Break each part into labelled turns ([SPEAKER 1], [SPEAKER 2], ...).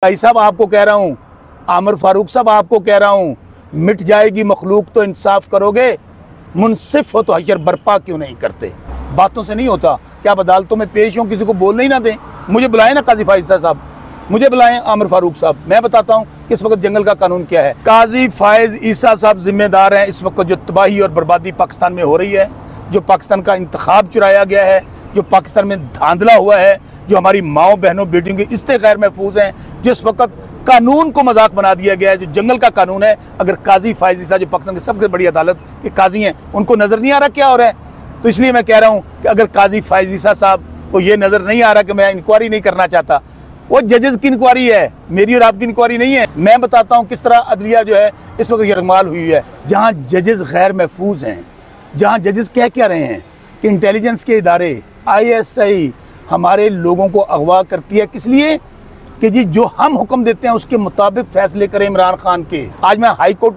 [SPEAKER 1] भाई साहब आपको कह रहा हूँ, आमिर फारूक साहब आपको कह रहा हूँ, मिट जाएगी मखलूक तो इंसाफ करोगे, मुनसिफ हो तो हशर बर्पा क्यों नहीं करते। बातों से नहीं होता, क्या आप अदालतों में पेश हों, किसी को बोलने ही ना दें। मुझे बुलाएं ना काजी फाइज साहब, मुझे बुलाएं आमिर फारूक साहब, मैं बताता हूँ कि इस वक्त जंगल का कानून क्या है। काजी फाइज ईसा साहब जिम्मेदार हैं इस वक्त जो तबाही और बर्बादी पाकिस्तान में हो रही है, जो पाकिस्तान का इंतखाब चुराया गया है, जो पाकिस्तान में धांधला हुआ है, जो हमारी माओ बहनों बेटियों के रिश्ते गैर महफूज हैं, जिस वक्त कानून को मजाक बना दिया गया है, जो जंगल का कानून है। अगर काजी फाइज ईसा जो पाकिस्तान की सबसे बड़ी अदालत के काजी हैं, उनको नजर नहीं आ रहा क्या हो रहा है। तो इसलिए मैं कह रहा हूँ कि अगर काजी फाइज ईसा साहब को ये नजर नहीं आ रहा कि मैं इंक्वायरी नहीं करना चाहता, वो जजेस की इंक्वायरी है, मेरी और आपकी इंक्वायरी नहीं है। मैं बताता हूँ किस तरह अदलिया जो है इस वक्त यरगमाल हुई है, जहाँ जजेस गैर महफूज हैं, जहाँ जजेस कह रहे हैं कि इंटेलिजेंस के इदारे ISI हमारे लोगों को अगवा करती है। किस लिए कि जी जो हम हुक्म देते हैं उसके मुताबिक फैसले करें इमरान खान के। आज मैं हाई कोर्ट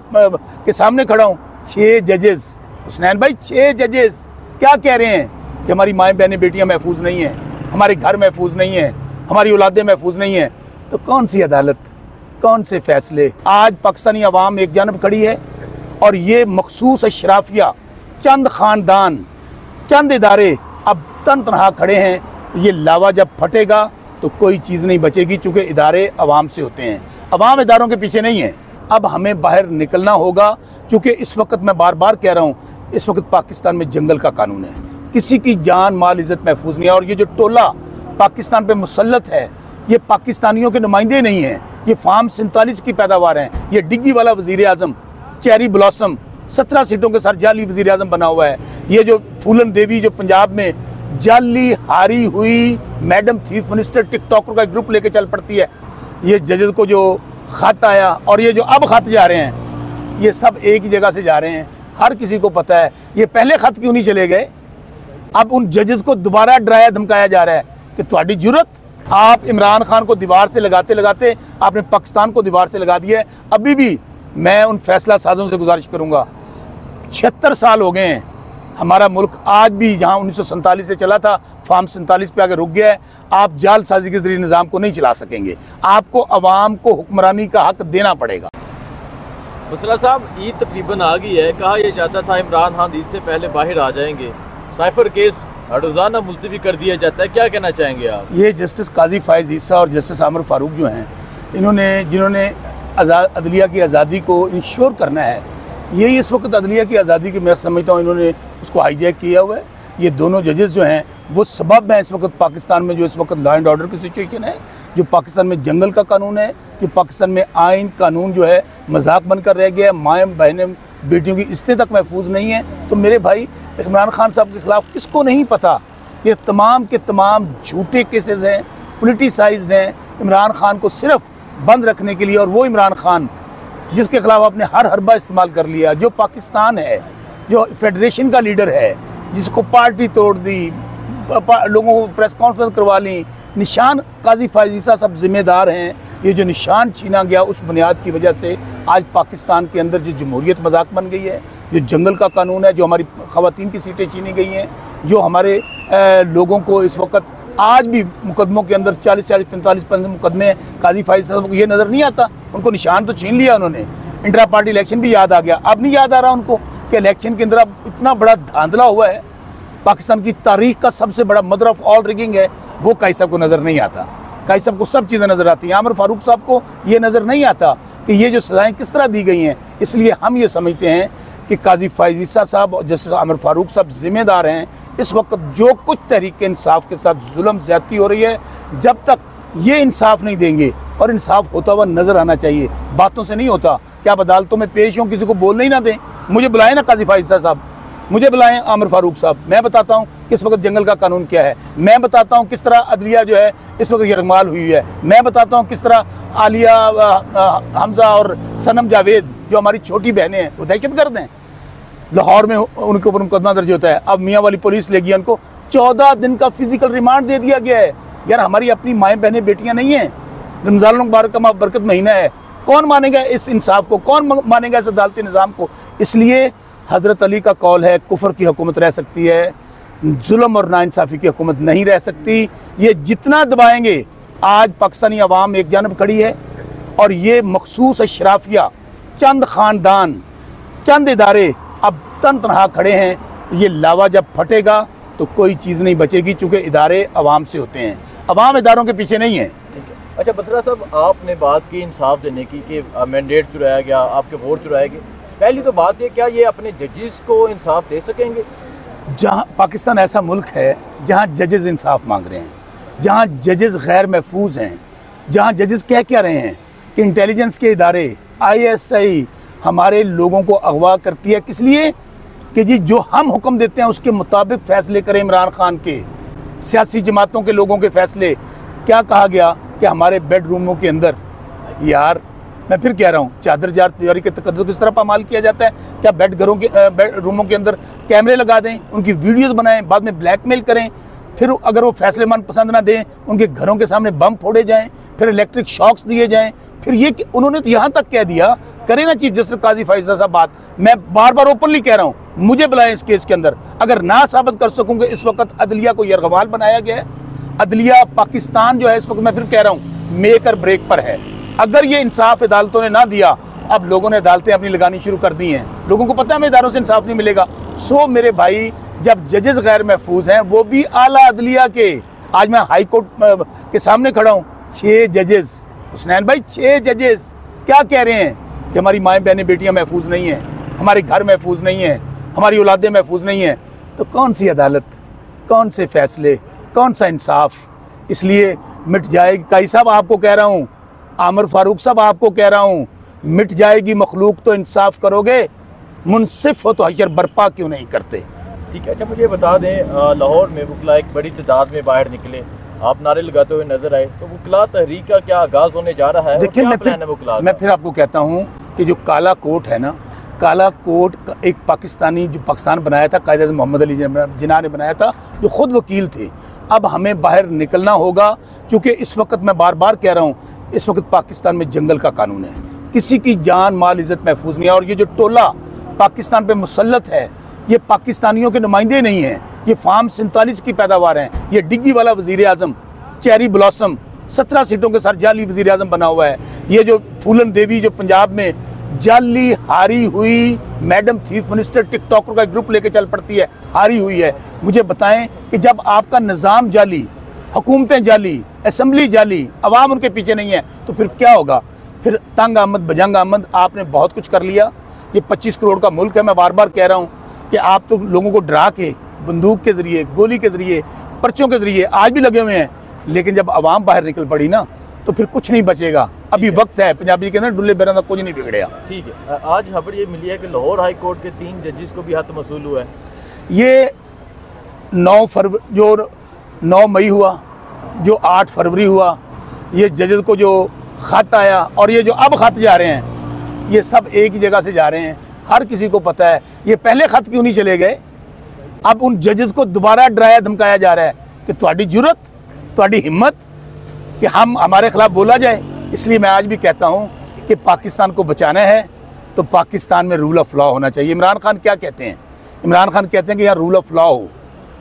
[SPEAKER 1] के सामने खड़ा हूँ, 6 जजेस, हुसनैन भाई 6 जजेस क्या कह रहे हैं कि हमारी माएँ बहनें बेटियाँ महफूज नहीं हैं, हमारे घर महफूज नहीं हैं, हमारी औलादें महफूज नहीं हैं। तो कौन सी अदालत, कौन से फैसले। आज पाकिस्तानी अवाम एक जानब खड़ी है और ये मखसूस अशराफिया, चंद ख़ानदान, चंद इदारे अब तनहा खड़े हैं। ये लावा जब फटेगा तो कोई चीज़ नहीं बचेगी, चूँकि इदारे अवाम से होते हैं, अवाम इदारों के पीछे नहीं है। अब हमें बाहर निकलना होगा, चूँकि इस वक्त मैं बार बार कह रहा हूँ, इस वक्त पाकिस्तान में जंगल का कानून है, किसी की जान माल इज़्ज़त महफूज नहीं है। और ये जो टोला पाकिस्तान पे मुसल्लत है, ये पाकिस्तानियों के नुमाइंदे नहीं हैं, ये फार्म 47 की पैदावार हैं। ये डिग्गी वाला वज़ीर आज़म चेरी ब्लॉसम 17 सीटों के साथ जाली वज़ीर आज़म बना हुआ है। ये जो फूलन देवी जो पंजाब में जाली हारी हुई मैडम चीफ मिनिस्टर टिकटॉकर का ग्रुप लेके चल पड़ती है। ये जजेस को जो खत आया और ये जो अब खत जा रहे हैं, ये सब एक ही जगह से जा रहे हैं। हर किसी को पता है ये पहले खत क्यों नहीं चले गए। अब उन जजेस को दोबारा डराया धमकाया जा रहा है कि तुम्हारी जुर्रत, आप इमरान खान को दीवार से लगाते लगाते आपने पाकिस्तान को दीवार से लगा दिया है। अभी भी मैं उन फैसला साजों से गुजारिश करूँगा, 76 साल हो गए हैं, हमारा मुल्क आज भी जहाँ 1947 से चला था, फार्म 47 पे आगे रुक गया है। आप जालसाजी के जरिए निज़ाम को नहीं चला सकेंगे, आपको अवाम को हुक्मरानी का हक देना पड़ेगा।
[SPEAKER 2] मसला साहब, ईद तकरीबन आ गई है, कहा यह जाता था इमरान खान ईद से पहले बाहर आ जाएंगे, साइफर केस रोज़ाना मुलतवी कर दिया जाता है, क्या कहना चाहेंगे आप।
[SPEAKER 1] ये जस्टिस काजी फाइज ईसा और जस्टिस आमिर फारूक जो हैं, इन्होंने जिन्होंने अदलिया की आज़ादी को इंश्योर करना है, यही इस वक्त अदलिया की आज़ादी की मैं समझता हूँ इन्होंने उसको हाईजैक किया हुआ है। ये दोनों जजेस जो हैं वो सबब हैं इस वक्त पाकिस्तान में जो इस वक्त लॉ एंड ऑर्डर की सिचुएशन है, जो पाकिस्तान में जंगल का कानून है, जो पाकिस्तान में आइन कानून जो है मजाक बनकर रह गया है, माएँ बहनें बेटियों की इज्जतें तक महफूज नहीं है। तो मेरे भाई इमरान खान साहब के ख़िलाफ़ किसको नहीं पता, ये तमाम के तमाम झूठे केसेस हैं, पोलिटिसाइज हैं इमरान खान को सिर्फ बंद रखने के लिए। और वो इमरान खान जिसके खिलाफ आपने हर हरबा इस्तेमाल कर लिया, जो पाकिस्तान है, जो फेडरेशन का लीडर है, जिसको पार्टी तोड़ दी, लोगों को प्रेस कॉन्फ्रेंस करवा ली, निशान काजी फाइज ईसा सब जिम्मेदार हैं। ये जो निशान छीना गया उस बुनियाद की वजह से आज पाकिस्तान के अंदर जो जमहूरियत मजाक बन गई है, जो जंगल का कानून है, जो हमारी ख़वातीन की सीटें छीनी गई हैं, जो हमारे लोगों को इस वक्त आज भी मुकदमों के अंदर 40-40, 45 मुकदमे काजी फाइज साहब को ये नज़र नहीं आता। उनको निशान तो छीन लिया उन्होंने। इंट्रा पार्टी इलेक्शन भी याद आ गया, अब नहीं याद आ रहा उनको कि इलेक्शन के अंदर अब इतना बड़ा धांधला हुआ है, पाकिस्तान की तारीख का सबसे बड़ा मदर ऑफ ऑल रिगिंग है, वो काजी साहब को नज़र नहीं आता। काजी साहब को सब चीज़ें नज़र आती हैं, आमिर फारूक साहब को ये नज़र नहीं आता कि ये जो सज़ाएँ किस तरह दी गई हैं। इसलिए हम ये समझते हैं कि काजी फाइज ईसा साहब और जस्टिस आमिर फारूक साहब जिम्मेदार हैं। इस वक्त जो कुछ तहरीक इंसाफ के साथ जुल्म ज़्यादती हो रही है, जब तक ये इंसाफ नहीं देंगे, और इंसाफ होता हुआ नज़र आना चाहिए, बातों से नहीं होता। क्या आप अदालतों में पेश हों, किसी को बोलने ही ना दें। मुझे बुलाएं ना काजी फाइज साहब, मुझे बुलाएं आमिर फारूक साहब, मैं बताता हूँ कि इस वक्त जंगल का कानून क्या है। मैं बताता हूँ किस तरह अदलिया जो है इस वक्त यरगमाल हुई है। मैं बताता हूँ किस तरह आलिया हमजा और सनम जावेद जो हमारी छोटी बहनें हैं वो दहशतगर्द हैं। लाहौर में उनके ऊपर मुकदमा दर्ज होता है, अब मियाँ वाली पुलिस ले गई, उनको 14 दिन का फिजिकल रिमांड दे दिया गया है। यार हमारी अपनी माएँ बहनें बेटियाँ नहीं हैं, रमज़ान मुबारक का बरकत महीना है, कौन मानेगा इस इंसाफ को, कौन मानेगा इस अदालती निज़ाम को। इसलिए हज़रत अली का कौल है, कुफर की हुकूमत रह सकती है, जुल्म और नाइंसाफ़ी की हुकूमत नहीं रह सकती। ये जितना दबाएंगे आज पाकिस्तानी अवाम एक जानब खड़ी है और ये मखसूस अशराफिया, चंद ख़ानदान, चंद इदारे अब तन तनहा खड़े हैं। ये लावा जब फटेगा तो कोई चीज़ नहीं बचेगी, चूँकि इदारे अवाम से होते हैं, अवाम इदारों के पीछे नहीं है।
[SPEAKER 2] अच्छा बसरा साहब, आपने बात की इंसाफ देने की कि मैंडेट चुराया गया, आपके वोट चुराए गए। पहली तो बात है, क्या ये अपने जजेस को इंसाफ दे सकेंगे?
[SPEAKER 1] जहाँ पाकिस्तान ऐसा मुल्क है जहाँ जजेस इंसाफ मांग रहे हैं, जहाँ जजेस गैर महफूज हैं, जहाँ जजेस कह क्या रहे हैं कि इंटेलिजेंस के इदारे ISI हमारे लोगों को अगवा करती है, किस लिए कि जी जो हम हुक्म देते हैं उसके मुताबिक फ़ैसले करें। इमरान खान के सियासी जमातों के लोगों के फ़ैसले, क्या कहा गया कि हमारे बेडरूमों के अंदर, यार मैं फिर कह रहा हूँ, चादर जार तिवारी के तकद्दुस किस तरह पामाल किया जाता है? क्या बेडरूमों के अंदर कैमरे लगा दें, उनकी वीडियोस बनाएं, बाद में ब्लैकमेल करें, फिर अगर वो फैसले मन पसंद ना दें उनके घरों के सामने बम फोड़े जाएं, फिर इलेक्ट्रिक शॉक्स दिए जाएं। फिर ये उन्होंने तो यहाँ तक कह दिया, करें ना चीफ जस्टिस काजी फैज़ल साहब बात, मैं बार बार ओपनली कह रहा हूँ, मुझे बुलाएं इस केस के अंदर। अगर ना साबित कर सकूँ कि इस वक्त अदलिया को यरगवाल बनाया गया है, अदलिया पाकिस्तान जो है इस वक्त, मैं फिर कह रहा हूँ, मेक और ब्रेक पर है। अगर ये इंसाफ अदालतों ने ना दिया, अब लोगों ने अदालतें अपनी लगानी शुरू कर दी हैं, लोगों को पता है हमें इदारों से इंसाफ नहीं मिलेगा। सो मेरे भाई, जब जजेस गैर महफूज हैं, वो भी आला अदलिया के, आज मैं हाई कोर्ट के सामने खड़ा हूँ, 6 जजेस, हुसनैन भाई 6 जजेस क्या कह रहे हैं कि हमारी माएँ बहनें बेटियाँ महफूज नहीं हैं, हमारे घर महफूज नहीं हैं, हमारी औलादें महफूज नहीं हैं। तो कौन सी अदालत, कौन से फैसले, कौन सा इंसाफ? इसलिए मिट जाएगी, काई साहब आपको कह रहा हूँ, आमिर फारूक साहब आपको कह रहा हूँ, मिट जाएगी मखलूक तो इंसाफ करोगे, मुनसिफ हो तो हशर बर्पा क्यों नहीं करते?
[SPEAKER 2] ठीक है। अच्छा मुझे बता दें, लाहौर में वकला एक बड़ी तादाद में बाहर निकले, आप नारे लगाते हुए नजर आए, तो वकला तहरीक का क्या आगाज़ होने जा रहा है?
[SPEAKER 1] देखिए मैं फिर आपको कहता हूँ कि जो काला कोट है ना, काला कोट एक पाकिस्तानी जो पाकिस्तान बनाया था, कायद मोहम्मद अली जिन्ना ने बनाया था, जो ख़ुद वकील थे। अब हमें बाहर निकलना होगा, क्योंकि इस वक्त मैं बार बार कह रहा हूँ, इस वक्त पाकिस्तान में जंगल का कानून है, किसी की जान माल इज़्ज़त महफूज नहीं है। और ये जो टोला पाकिस्तान पे मुसल्लत है, ये पाकिस्तानियों के नुमाइंदे नहीं हैं, ये फार्म 47 की पैदावार हैं। ये डिग्गी वाला वज़ीर आज़म चेरी ब्लॉसम 17 सीटों के साथ जाली वज़ीर आज़म बना हुआ है। ये जो फूलन देवी जो पंजाब में जाली हारी हुई मैडम चीफ मिनिस्टर टिकटॉकर का ग्रुप लेके चल पड़ती है, हारी हुई है। मुझे बताएं कि जब आपका निज़ाम जाली, हुकूमतें जाली, असम्बली जाली, अवाम उनके पीछे नहीं है, तो फिर क्या होगा? फिर तंग आमद बजंग आमद, आपने बहुत कुछ कर लिया। ये 25 करोड़ का मुल्क है। मैं बार बार कह रहा हूँ कि आप तो लोगों को डरा के, बंदूक के ज़रिए, गोली के ज़रिए, पर्चों के ज़रिए आज भी लगे हुए हैं, लेकिन जब आवाम बाहर निकल पड़ी ना, तो फिर कुछ नहीं बचेगा। अभी वक्त है, पंजाबी के अंदर डुल्ले बेरा कुछ नहीं बिगड़ेगा।
[SPEAKER 2] ठीक है। आज खबर ये मिली है कि लाहौर हाई कोर्ट के 3 जजेस को भी हद मसूल हुआ है।
[SPEAKER 1] ये 9 मई हुआ, जो 8 फरवरी हुआ, ये जजेस को जो ख़त आया, और ये जो अब ख़त जा रहे हैं, ये सब एक ही जगह से जा रहे हैं। हर किसी को पता है ये पहले ख़त क्यों नहीं चले गए। अब उन जजेस को दोबारा डराया धमकाया जा रहा है कि तुम्हारी जुर्रत, तुम्हारी हिम्मत कि हम हमारे खिलाफ बोला जाए। इसलिए मैं आज भी कहता हूँ कि पाकिस्तान को बचाना है तो पाकिस्तान में रूल ऑफ लॉ होना चाहिए। इमरान खान क्या कहते हैं? इमरान खान कहते हैं कि यहाँ रूल ऑफ लॉ हो,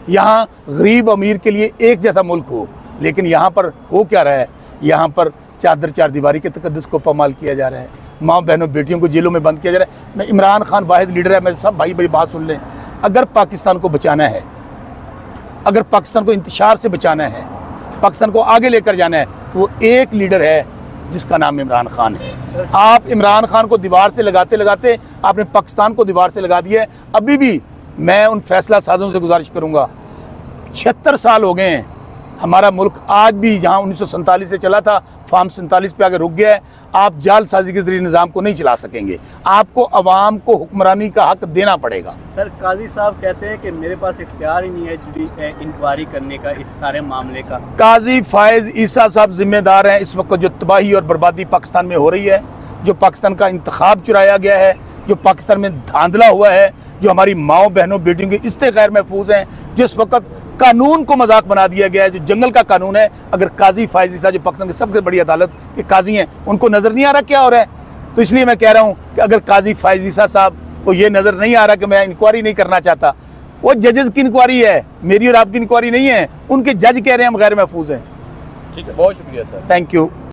[SPEAKER 1] यहाँ गरीब अमीर के लिए एक जैसा मुल्क हो, लेकिन यहाँ पर हो क्या रहा है? यहाँ पर चादर चार दीवारी के तकद्दुस को पामाल किया जा रहा है, माँ बहनों बेटियों को जेलों में बंद किया जा रहा है। मैं इमरान खान वाहिद लीडर है। मैं सब भाई बड़ी बात सुन लें, अगर पाकिस्तान को बचाना है, अगर पाकिस्तान को इंतशार से बचाना है, पाकिस्तान को आगे लेकर जाना है, तो वो एक लीडर है जिसका नाम इमरान खान है। आप इमरान खान को दीवार से लगाते लगाते आपने पाकिस्तान को दीवार से लगा दिया है। अभी भी मैं उन फैसला साजों से गुजारिश करूँगा, 76 साल हो गए हैं, हमारा मुल्क आज भी जहाँ 1947 से चला था, फार्म 47 पे आगे रुक गया है। आप जालसाजी के जरिए निज़ाम को नहीं चला सकेंगे, आपको अवाम को हुक्मरानी का हक देना पड़ेगा।
[SPEAKER 3] सर, काजी साहब कहते हैं कि मेरे पास इख्तियार ही नहीं है इंक्वायरी करने का इस सारे मामले का।
[SPEAKER 1] काजी फायज़ ईसा साहब जिम्मेदार हैं इस वक्त जो तबाही और बर्बादी पाकिस्तान में हो रही है, जो पाकिस्तान का इंतखाब चुराया गया है, जो पाकिस्तान में धांधला हुआ है, जो हमारी माओ बहनों बेटियों के रिश्ते गैर महफूज हैं, जो इस वक्त कानून को मजाक बना दिया गया है, जो जंगल का कानून है। अगर काजी फायज़ ईसा जो पाकिस्तान की सबसे बड़ी अदालत के काजी हैं, उनको नज़र नहीं आ रहा क्या हो रहा है? तो इसलिए मैं कह रहा हूँ कि अगर काजी फायज़ ईसा साहब को ये नज़र नहीं आ रहा कि मैं इंक्वायरी नहीं करना चाहता, वो जजेस की इंक्वायरी है, मेरी और आपकी इंक्वायरी नहीं है। उनके जज कह रहे हैं हम गैर महफूज हैं।
[SPEAKER 2] ठीक है, बहुत शुक्रिया सर।
[SPEAKER 1] Thank you.